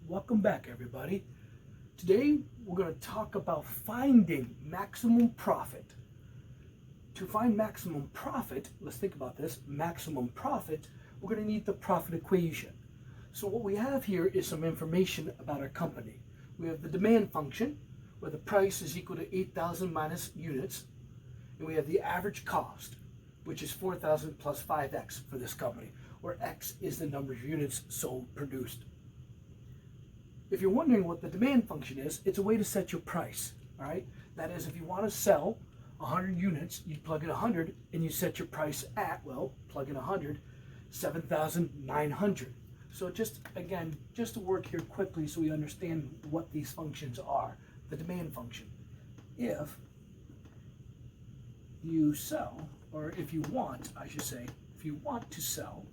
Welcome back, everybody. Today we're going to talk about finding maximum profit. To find maximum profit, let's think about this, maximum profit, we're going to need the profit equation. So what we have here is some information about our company. We have the demand function, where the price is equal to 8,000 minus units, and we have the average cost, which is 4,000 plus 5x for this company, where x is the number of units sold, produced. If you're wondering what the demand function is, it's a way to set your price, all right? That is, if you want to sell 100 units, you plug in 100 and you set your price at, well, plug in 100, 7,900. So just, again, just to work here quickly so we understand what these functions are. The demand function. If you sell, or if you want, I should say, if you want to sell,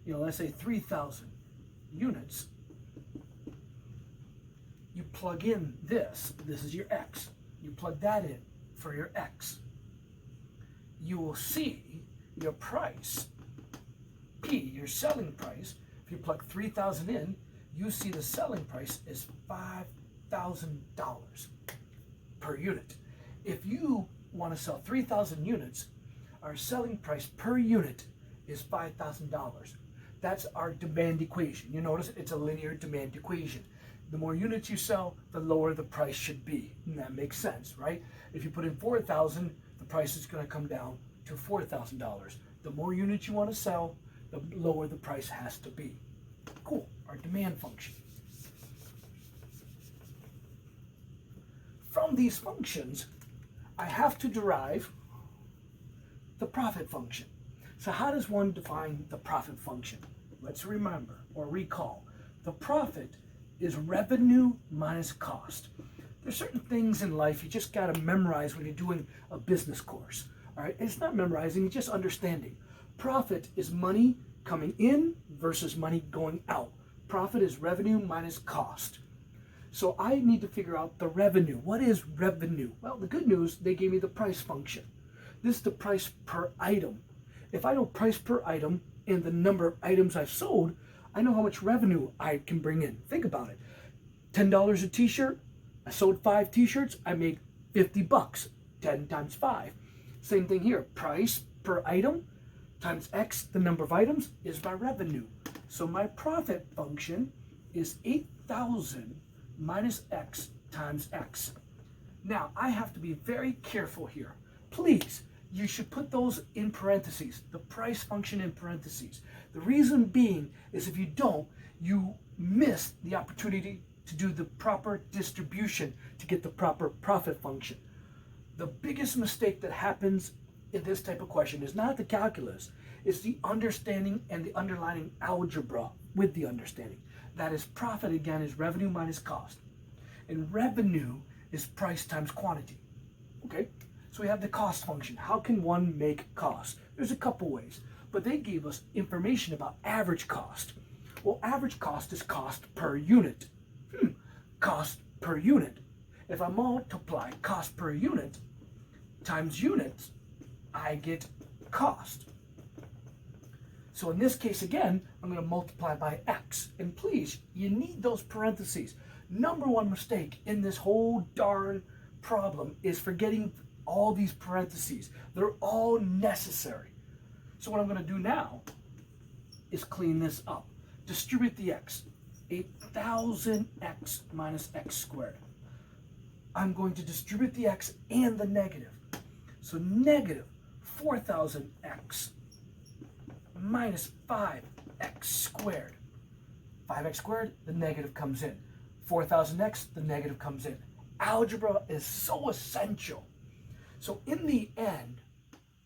let's say 3,000 units, you plug in this is your X. You plug that in for your X. You will see your price, P, your selling price. If you plug 3,000 in, you see the selling price is $5,000 per unit. If you want to sell 3,000 units, our selling price per unit is $5,000. That's our demand equation. You notice it's a linear demand equation. The more units you sell, the lower the price should be. And that makes sense, right? If you put in 4,000, the price is going to come down to $4,000. The more units you want to sell, the lower the price has to be. Cool, our demand function. From these functions, I have to derive the profit function. So how does one define the profit function? Let's remember or recall. The profit is revenue minus cost. There's certain things in life you just got to memorize when you're doing a business course. All right, it's not memorizing, it's just understanding. Profit is money coming in versus money going out. Profit is revenue minus cost. So I need to figure out the revenue. What is revenue? Well, the good news, they gave me the price function. This is the price per item. If I know price per item and the number of items I've sold, I know how much revenue I can bring in. Think about it. $10 a t-shirt, I sold 5 t-shirts, I made 50 bucks. 10 times 5. Same thing here. Price per item times X, the number of items, is my revenue. So my profit function is 8,000 minus X times X. Now, I have to be very careful here. Please, you should put those in parentheses, the price function in parentheses. The reason being is if you don't, you miss the opportunity to do the proper distribution to get the proper profit function. The biggest mistake that happens in this type of question is not the calculus, it's the understanding and the underlying algebra with the understanding. That is, profit again is revenue minus cost. And revenue is price times quantity. Okay? So we have the cost function. How can one make cost? There's a couple ways, but they gave us information about average cost. Well, average cost is cost per unit. Cost per unit. If I multiply cost per unit times units, I get cost. So in this case, again, I'm going to multiply by X. And please, you need those parentheses. Number one mistake in this whole darn problem is forgetting all these parentheses. They're all necessary. So what I'm going to do now is clean this up. Distribute the X. 8,000x minus x squared. I'm going to distribute the X and the negative. So negative 4,000x minus 5x squared. 5x squared, the negative comes in. 4,000x, the negative comes in. Algebra is so essential. So in the end,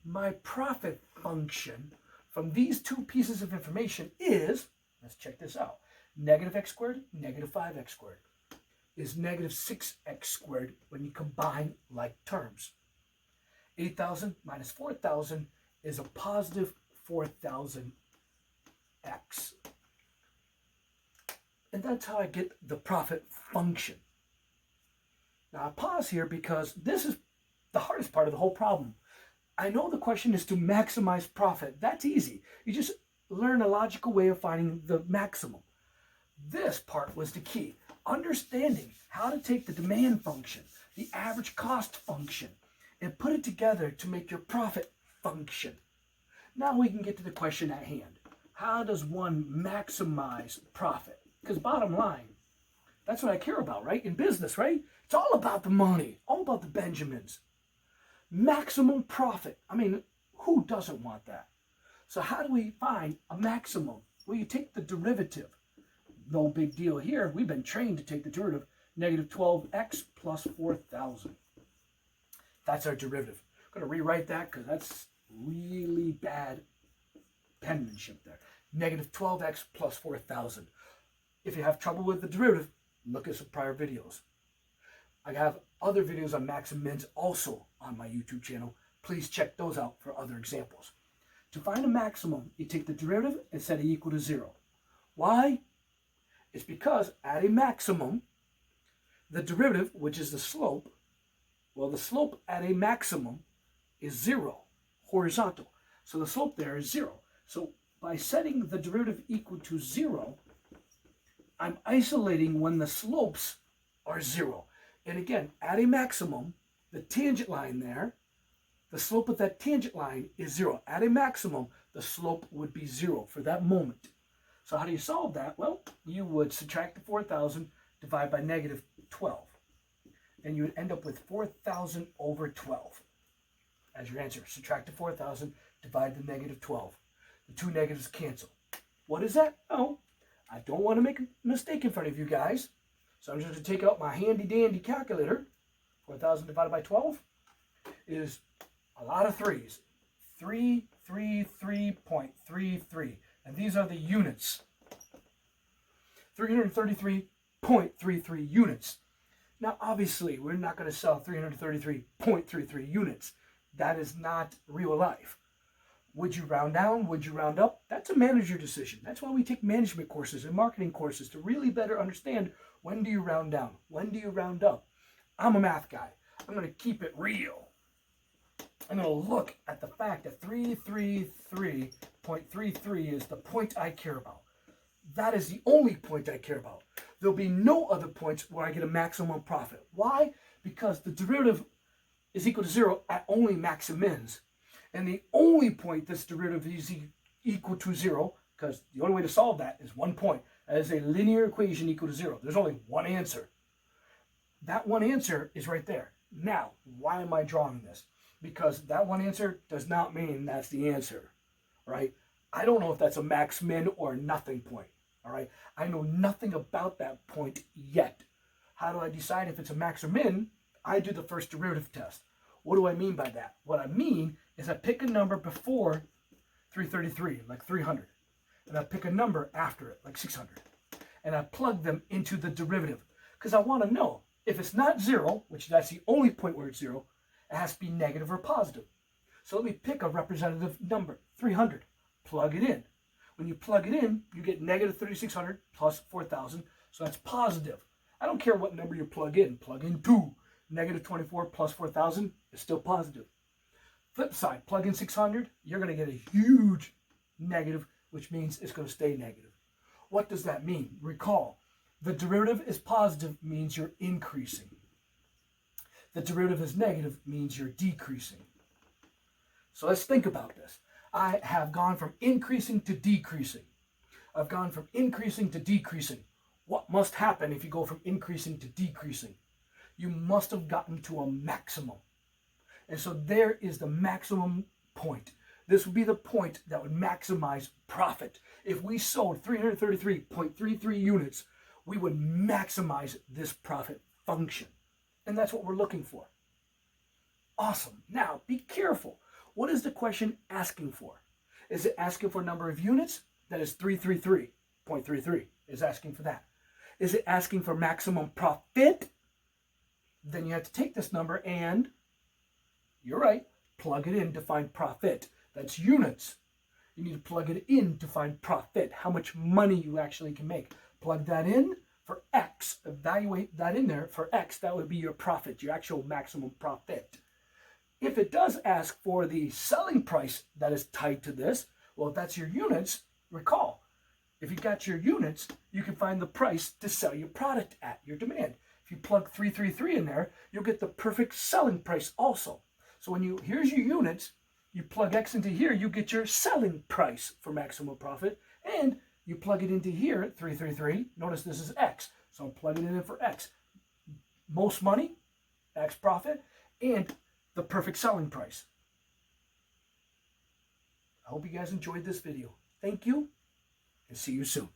my profit function from these two pieces of information is, let's check this out, negative x squared, negative 5x squared is negative 6x squared when you combine like terms. 8,000 minus 4,000 is a positive 4,000x. And that's how I get the profit function. Now I pause here because this is the hardest part of the whole problem. I know the question is to maximize profit. That's easy. You just learn a logical way of finding the maximum. This part was the key. Understanding how to take the demand function, the average cost function, and put it together to make your profit function. Now we can get to the question at hand. How does one maximize profit? Because bottom line, that's what I care about, right? In business, right? It's all about the money, all about the Benjamins. Maximum profit. I mean, who doesn't want that? So how do we find a maximum? Well, you take the derivative. No big deal here. We've been trained to take the derivative. Negative 12x plus 4,000. That's our derivative. I'm going to rewrite that because that's really bad penmanship there. Negative 12x plus 4,000. If you have trouble with the derivative, look at some prior videos. I have other videos on max and mins also on my YouTube channel. Please check those out for other examples. To find a maximum, you take the derivative and set it equal to 0. Why? It's because at a maximum, the derivative, which is the slope, well, the slope at a maximum is 0, horizontal. So the slope there is 0. So by setting the derivative equal to 0, I'm isolating when the slopes are 0. And again, at a maximum, the tangent line there, the slope of that tangent line is 0. At a maximum, the slope would be 0 for that moment. So how do you solve that? Well, you would subtract the 4,000, divide by negative 12. And you would end up with 4,000 over 12 as your answer. Subtract the 4,000, divide the negative 12. The two negatives cancel. What is that? Oh, I don't want to make a mistake in front of you guys. So I'm just going to take out my handy dandy calculator. 4,000 divided by 12 is a lot of threes. 333.33. And these are the units. 333.33 units. Now, obviously, we're not going to sell 333.33 units. That is not real life. Would you round down? Would you round up? That's a manager decision. That's why we take management courses and marketing courses to really better understand when do you round down? When do you round up? I'm a math guy. I'm going to keep it real. I'm going to look at the fact that 333.33 is the point I care about. That is the only point I care about. There'll be no other points where I get a maximum profit. Why? Because the derivative is equal to 0 at only max and mins. And the only point this derivative is equal to 0, because the only way to solve that is one point. That is a linear equation equal to 0. There's only one answer. That one answer is right there. Now, why am I drawing this? Because that one answer does not mean that's the answer, right? I don't know if that's a max min or nothing point, all right? I know nothing about that point yet. How do I decide if it's a max or min? I do the first derivative test. What do I mean by that? What I mean is I pick a number before 333, like 300, and I pick a number after it, like 600, and I plug them into the derivative because I want to know if it's not 0, which that's the only point where it's 0, it has to be negative or positive. So let me pick a representative number, 300. Plug it in. When you plug it in, you get negative 3,600 plus 4,000, so that's positive. I don't care what number you plug in. Plug in 2. Negative 24 plus 4,000 is still positive. Flip side, plug in 600, you're going to get a huge negative, which means it's going to stay negative. What does that mean? Recall, the derivative is positive means you're increasing. The derivative is negative means you're decreasing. So let's think about this. I have gone from increasing to decreasing. I've gone from increasing to decreasing. What must happen if you go from increasing to decreasing? You must have gotten to a maximum. And so there is the maximum point. This would be the point that would maximize profit. If we sold 333.33 units, we would maximize this profit function. And that's what we're looking for. Awesome. Now, be careful. What is the question asking for? Is it asking for a number of units? That is 333.33 is asking for that. Is it asking for maximum profit? Then you have to take this number and, you're right, plug it in to find profit. That's units. You need to plug it in to find profit, how much money you actually can make. Plug that in for X. Evaluate that in there for X. That would be your profit, your actual maximum profit. If it does ask for the selling price that is tied to this, well, if that's your units, recall, If you got your units, you can find the price to sell your product at, your demand. If you plug 333 in there, you'll get the perfect selling price also. So when here's your units, you plug X into here, you get your selling price for maximum profit, and you plug it into here at 333. Notice this is X, so I'm plugging it in for X. Most money, X profit, and the perfect selling price. I hope you guys enjoyed this video. Thank you, and see you soon.